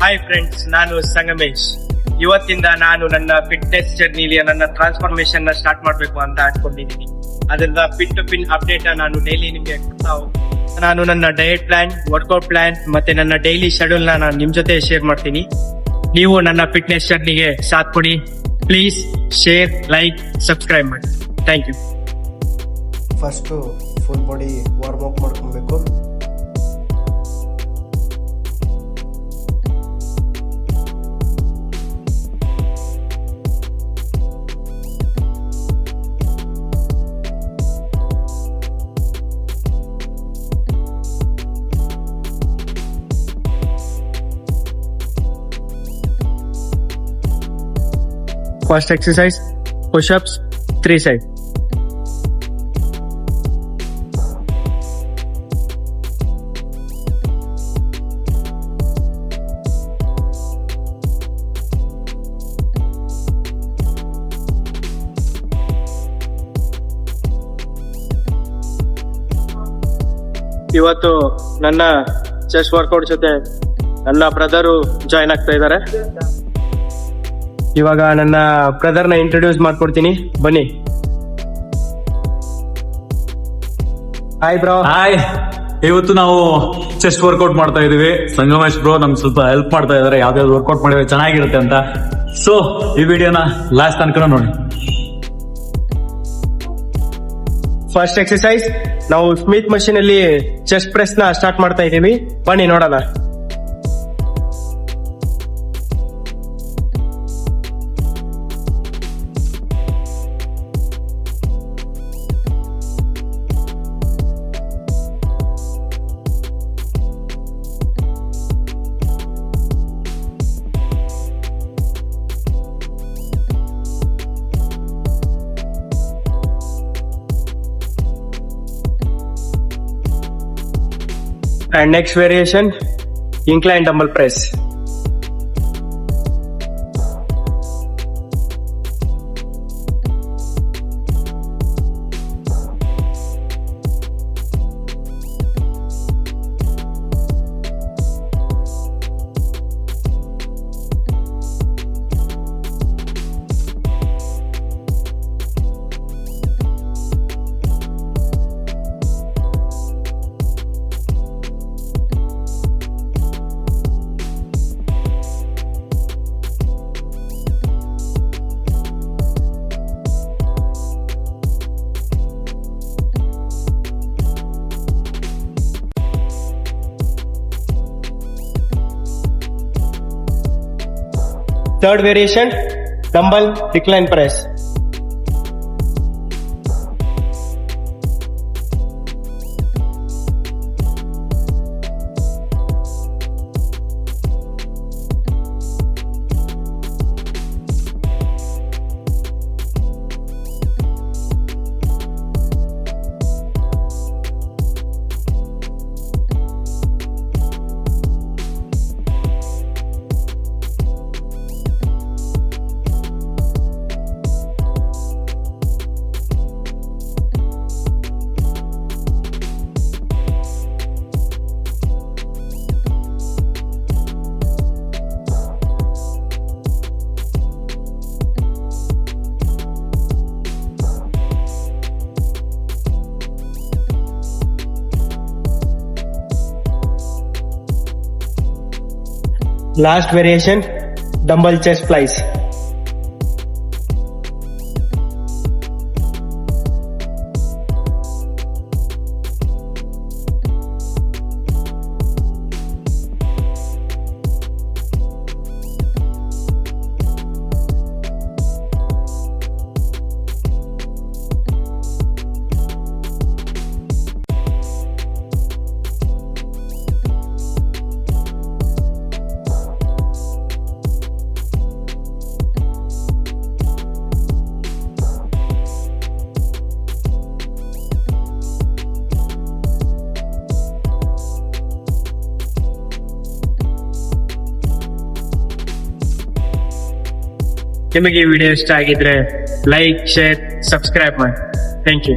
Hi friends, ನಾನು ಸಂಗಮೇಶ್. ಇವತ್ತಿಂದ ನಾನು ನನ್ನ ಫಿಟ್ನೆಸ್ ಜರ್ನಿಲಿ ನನ್ನ ಟ್ರಾನ್ಸ್ಫಾರ್ಮೇಶನ್ ನ ಸ್ಟಾರ್ಟ್ ಮಾಡಬೇಕು ಅಂತ ಅನ್ಕೊಂಡಿದ್ದೀನಿ. ಅದರಿಂದ ಪಿನ್ ಟು ಪಿನ್ ಅಪ್ಡೇಟ್ ನಾನು ಡೈಲಿ ನಿಮಗೆ ನಾನು ನನ್ನ ಡಯಟ್ ಪ್ಲಾನ್, ವರ್ಕೌಟ್ ಪ್ಲಾನ್ ಮತ್ತೆ ನನ್ನ ಡೈಲಿ ಶೆಡ್ಯೂಲ್ ನಾನು ನಿಮ್ ಜೊತೆ ಶೇರ್ ಮಾಡ್ತೀನಿ. ನೀವು ನನ್ನ ಫಿಟ್ನೆಸ್ ಜರ್ನಿಗೆ ಸಾಥ್ ಕೊಡಿ. ಪ್ಲೀಸ್ ಶೇರ್, ಲೈಕ್, ಸಬ್ಸ್ಕ್ರೈಬ್ ಮಾಡಿ. Thank you. First full body warm up ಮಾಡ್ಕೊಬೇಕು. First exercise push ups 3 side. ಇವತ್ತು ನನ್ನ ಚೆಸ್ಟ್ ವರ್ಕೌಟ್ ಜೊತೆ ನನ್ನ ಬ್ರದರು ಜಾಯ್ನ್ ಆಗ್ತಾ ಇದ್ದಾರೆ. ಇವಾಗ ನನ್ನ ಬ್ರದರ್ ನ ಇಂಟ್ರೊಡ್ಯೂಸ್ ಮಾಡ್ಕೊಡ್ತೀನಿ, ಬನ್ನಿ. Hi bro. ಹಾಯ್. ಇವತ್ತು ನಾವು ಚೆಸ್ಟ್ ವರ್ಕೌಟ್ ಮಾಡ್ತಾ ಇದೀವಿ. ಸಂಗಮೇಶ್ ಬ್ರೋ ನಮ್ಗೆ ಸ್ವಲ್ಪ ಹೆಲ್ಪ್ ಮಾಡ್ತಾ ಇದಾರೆ, ಯಾವ್ದಾವ್ದು ವರ್ಕೌಟ್ ಮಾಡಿದ್ರೆ ಚೆನ್ನಾಗಿರುತ್ತೆ ಅಂತ. ಸೊ ಈ ವಿಡಿಯೋನ ಲಾಸ್ಟ್ ತನಕ ನೋಡಿ. ಫಸ್ಟ್ ಎಕ್ಸರ್ಸೈಸ್ ನಾವು ಸ್ಮಿತ್ ಮಷೀನ್ ಅಲ್ಲಿ ಚೆಸ್ಟ್ ಪ್ರೆಸ್ ನ ಸ್ಟಾರ್ಟ್ ಮಾಡ್ತಾ ಇದೀವಿ. ಬನ್ನಿ ನೋಡೋಣ. And next variation, incline dumbbell press. Third variation, dumbbell decline press. Last variation, dumbbell chest flies. ನಿಮಗೆ ಈ ವಿಡಿಯೋ ಇಷ್ಟ ಆಗಿದ್ರೆ ಲೈಕ್, ಶೇರ್, ಸಬ್ಸ್ಕ್ರೈಬ್ ಮಾಡಿ. Thank you.